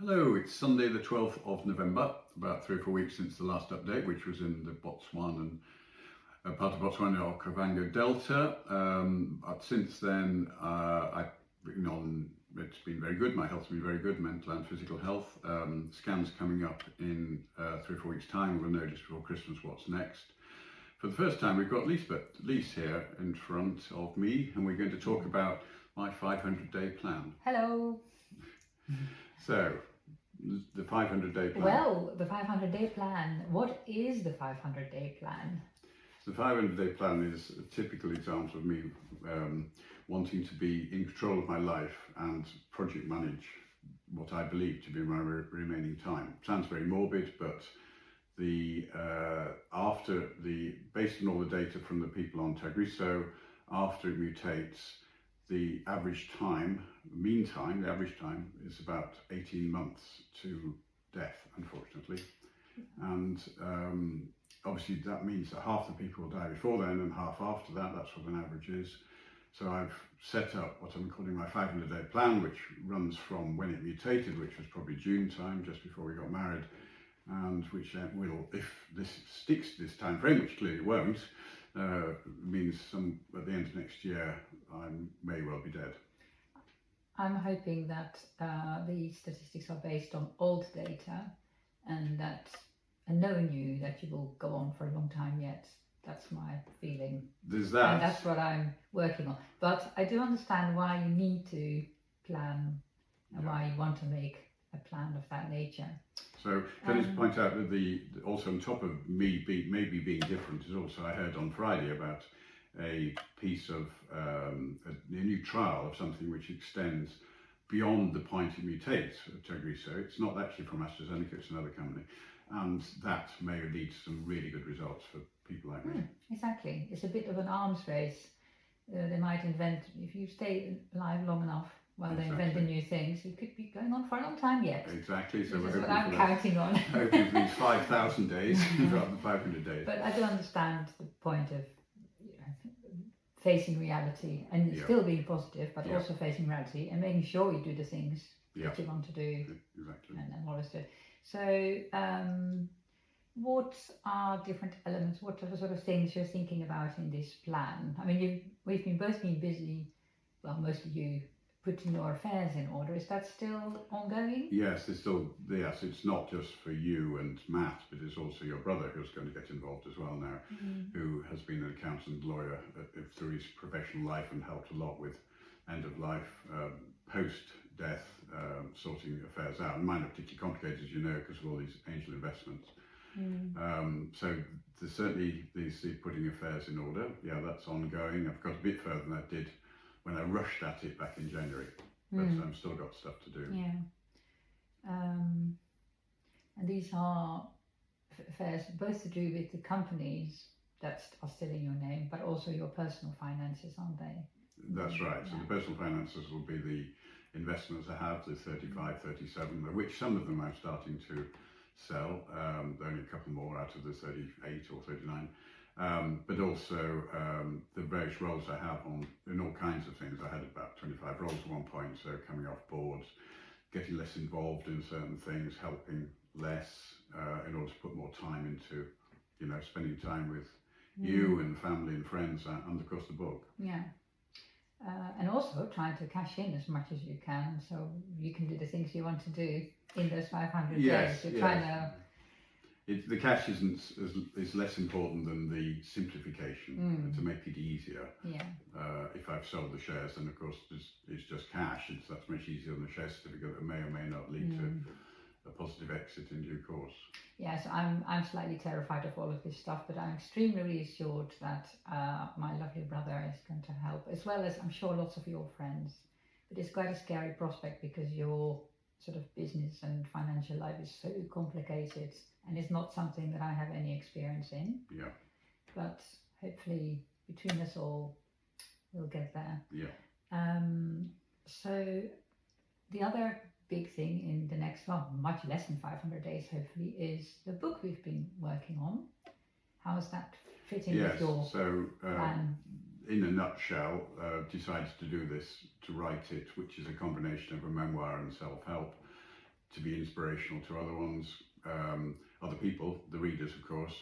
Hello, it's Sunday the 12th of November, about 3 or 4 weeks since the last update, which was in the Botswana and part of Botswana or Okavango Delta. Since then, I've written on, it's been very good, my health's been very good, mental and physical health. Scans coming up in 3 or 4 weeks' time, we'll know just before Christmas what's next. For the first time, we've got Lise here in front of me, and we're going to talk about my 500-day plan. Hello. So, the 500-day plan. Well, the 500-day plan. What is the 500-day plan? The 500-day plan is a typical example of me wanting to be in control of my life and project manage what I believe to be my remaining time. Sounds very morbid, but based on all the data from the people on Tagrisso, after it mutates, the average time, the average time is about 18 months to death, unfortunately. And obviously that means that half the people will die before then and half after that. That's what an average is. So I've set up what I'm calling my 500-day plan, which runs from when it mutated, which was probably June time, just before we got married, and which will, if this sticks to this time frame, which clearly won't, means at the end of next year I may well be dead. I'm hoping that the statistics are based on old data, and knowing you that you will go on for a long time yet. That's my feeling. There's that. And that's what I'm working on. But I do understand why you need to plan and why you want to make a plan of that nature. So can I just point out that also on top of me maybe being different is also, I heard on Friday about a piece of a new trial of something which extends beyond the point it mutates Tagrisso. It's not actually from AstraZeneca, it's another company, and that may lead to some really good results for people like me. Exactly, it's a bit of an arms race. They might invent, if you stay alive long enough while they invent the new things, it could be going on for a long time yet. Exactly, so this is what I'm counting on. Hoping for these 5,000 days rather than 500 days. But I do understand the point of facing reality and still being positive, but also facing reality and making sure you do the things that you want to do. Exactly. And all this. So, what are different elements? What are the sort of things you're thinking about in this plan? I mean, we've both been busy. Well, mostly you putting your affairs in order. Is that still ongoing? Yes, it's not just for you and Matt, but it's also your brother who's going to get involved as well now, who has been an accountant lawyer through his professional life and helped a lot with end of life, post-death, sorting affairs out. And mine are particularly complicated, as you know, because of all these angel investments. So there's certainly the putting affairs in order. Yeah, that's ongoing. I've got a bit further than I did when I rushed at it back in January, but I've still got stuff to do. Yeah. And these are affairs both to do with the companies that are still in your name, but also your personal finances, aren't they? That's right. So the personal finances will be the investments I have, the 35, 37, which some of them I'm starting to sell. Only a couple more out of the 38 or 39. But also the various roles I have in all kinds of things. I had about 25 roles at one point, so coming off boards, getting less involved in certain things, helping less in order to put more time into, spending time with you and family and friends and of course the book. Yeah. And also trying to cash in as much as you can, so you can do the things you want to do in those 500 days. You're trying to... The cash is less important than the simplification to make it easier. Yeah. If I've sold the shares, then of course it's just cash. That's much easier than the share certificate that may or may not lead to a positive exit in due course. Yes, I'm slightly terrified of all of this stuff, but I'm extremely reassured that my lovely brother is going to help, as well as I'm sure lots of your friends. But it's quite a scary prospect because your sort of business and financial life is so complicated, and it's not something that I have any experience in. Yeah. But hopefully between us all, we'll get there. Yeah. So the other big thing in the next, much less than 500 days, hopefully, is the book we've been working on. How is that fitting with your plan? In a nutshell, decided to do this, to write it, which is a combination of a memoir and self-help, to be inspirational to other ones, other people, the readers, of course.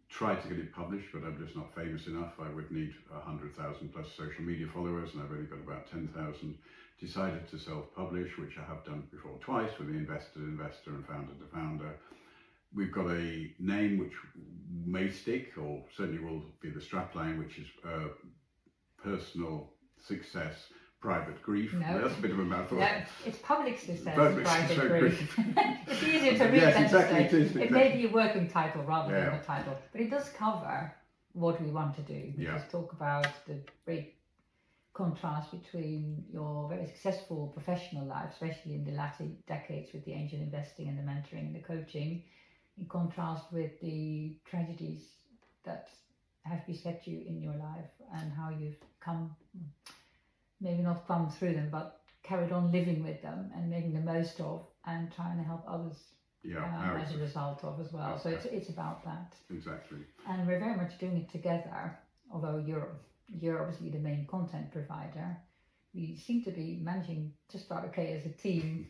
Tried to get it published, but I'm just not famous enough. I would need 100,000 plus social media followers, and I've only got about 10,000. Decided to self-publish, which I have done before twice, with the investor to investor and founder to founder. We've got a name which may stick, or certainly will be the strapline, which is personal success, private grief. No. That's a bit of a mouthful. Yeah, it's public success, Public private success, grief. It's easier to read Yes, than exactly, to say. it is, It may be a working title rather than Yeah. a title, but it does cover what we want to do. We Yeah. just talk about the great contrast between your very successful professional life, especially in the latter decades with the angel investing and the mentoring and the coaching, in contrast with the tragedies that have beset you in your life and how you've maybe not come through them, but carried on living with them and making the most of and trying to help others as a result of as well. So it's about that. Exactly. And we're very much doing it together, although you're obviously the main content provider. We seem to be managing just about okay as a team,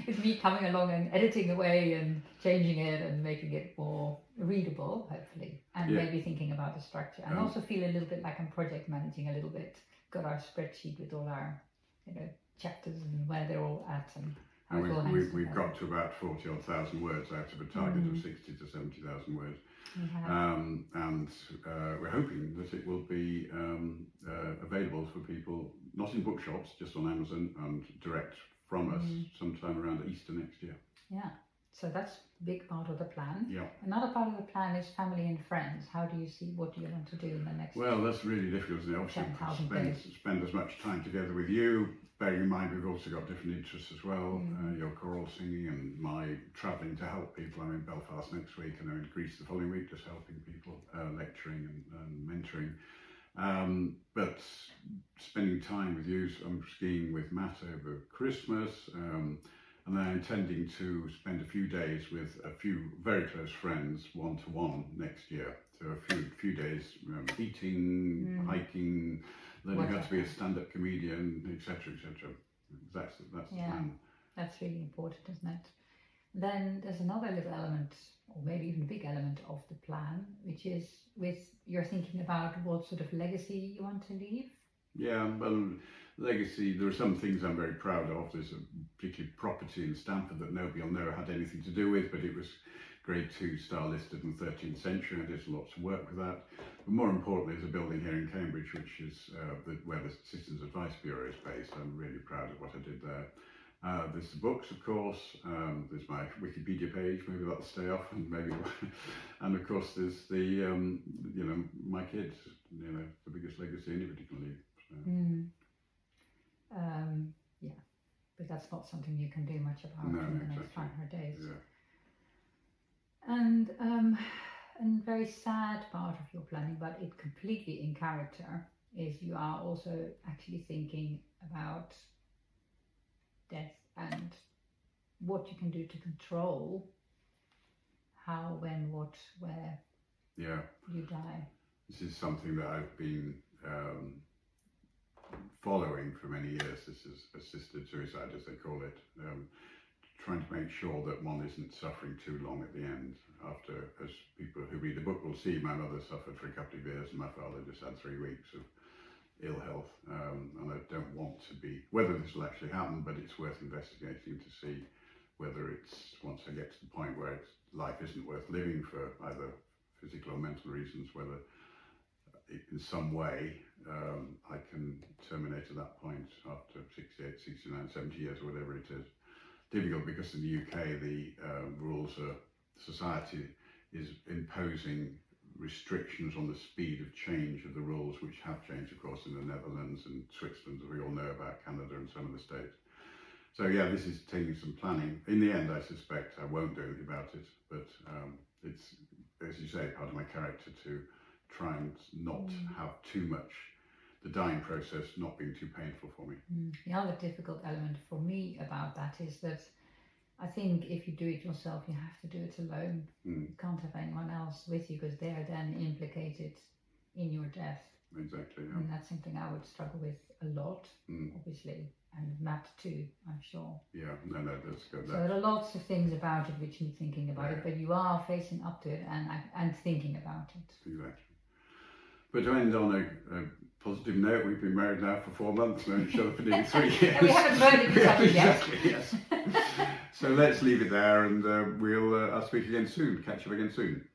with me coming along and editing away and changing it and making it more readable, hopefully, and maybe thinking about the structure. And also feel a little bit like I'm project managing a little bit. Got our spreadsheet with all our, chapters and where they're all at and how it all hangs we've together. got to about 40,000 words out of a target of 60 to 70,000 words. And we're hoping that it will be available for people, not in bookshops, just on Amazon and direct from us sometime around Easter next year. Yeah, so that's a big part of the plan. Yeah. Another part of the plan is family and friends. How do you see, what do you want to do in the next? Well, that's really difficult, isn't it? Obviously, 10,000 days. spend as much time together with you, bearing in mind we've also got different interests as well. Your choral singing and my travelling to help people. I'm in Belfast next week and I'm in Greece the following week, just helping people, lecturing and mentoring. But spending time with you, so I'm skiing with Matt over Christmas, and then intending to spend a few days with a few very close friends, one-to-one next year. So a few days eating, hiking, learning how to be a stand-up comedian, etc., etc. That's the plan. That's really important, isn't it? Then there's another little element, or maybe even a big element of the plan, which is you're thinking about what sort of legacy you want to leave. Yeah, well, legacy, there are some things I'm very proud of. There's a particular property in Stamford that nobody will know had anything to do with, but it was grade 2 star listed in the 13th century. I did lots of work with that. But more importantly, there's a building here in Cambridge, which is where the Citizens Advice Bureau is based. I'm really proud of what I did there. There's the books, of course. There's my Wikipedia page. Maybe that'll stay off, and maybe, and of course there's the my kids. The biggest legacy anybody can leave. So. Yeah, but that's not something you can do much about in the next 500 days. Yeah. And very sad part of your planning, but it completely in character, is you are also actually thinking about death and what you can do to control how, when, what, where you die. This is something that I've been following for many years. This is assisted suicide, as they call it. Trying to make sure that one isn't suffering too long at the end. After, as people who read the book will see, my mother suffered for a couple of years and my father just had 3 weeks of ill health, and I don't want to be, whether this will actually happen, but it's worth investigating to see whether it's, once I get to the point where life isn't worth living for either physical or mental reasons, whether in some way I can terminate at that point after 68, 69, 70 years or whatever it is. Difficult because in the UK the rules are, society is imposing restrictions on the speed of change of the rules, which have changed, of course, in the Netherlands and Switzerland, as we all know about, Canada and some of the states. So yeah, this is taking some planning. In the end, I suspect I won't do anything about it, but it's, as you say, part of my character to try and not have too much, the dying process not being too painful for me. The other difficult element for me about that is that I think if you do it yourself, you have to do it alone. You can't have anyone else with you because they're then implicated in your death. Exactly, yeah. And that's something I would struggle with a lot, obviously. and Matt too, I'm sure. Yeah, no, that's good. So there are lots of things about it which need thinking about it, but you are facing up to it and thinking about it. Exactly. But to end on a positive note, we've been married now for 4 months, known each other for nearly 3 years. And we haven't murdered each other yet. Exactly, yes. So let's leave it there, and I'll speak again soon, catch up again soon.